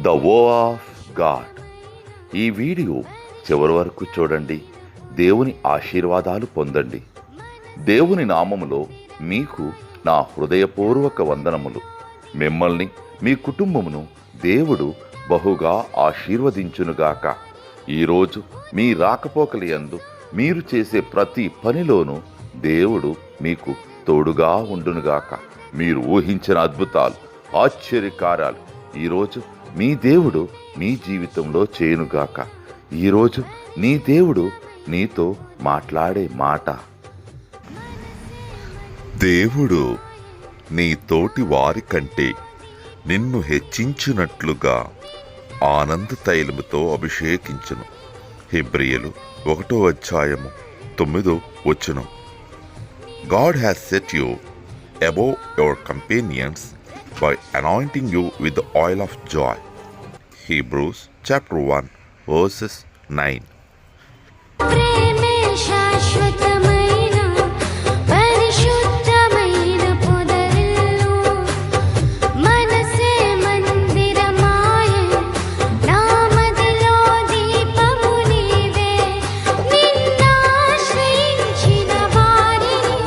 The వో of God. ఈ video చివరి వరకు చూడండి. దేవుని ఆశీర్వాదాలు పొందండి. దేవుని నామములో మీకు నా హృదయపూర్వక వందనములు. మిమ్మల్ని మీ కుటుంబమును దేవుడు బహుగా ఆశీర్వదించునుగాక. ఈరోజు మీ రాకపోకలి యందు మీరు చేసే ప్రతి పనిలోనూ దేవుడు మీకు తోడుగా ఉండునుగాక. మీరు ఊహించిన అద్భుతాలు, ఆశ్చర్యకార్యాలు ఈరోజు మీ దేవుడు మీ జీవితంలో చేయునుగాక. ఈరోజు నీ దేవుడు నీతో మాట్లాడే మాట, దేవుడు నీ తోటి వారి కంటే నిన్ను హెచ్చించునట్లుగా ఆనంద తైలముతో అభిషేకించును. హెబ్రీయులు 1:9. God has set you above your companions by anointing you with the oil of joy. Hebrews chapter 1 verses 9.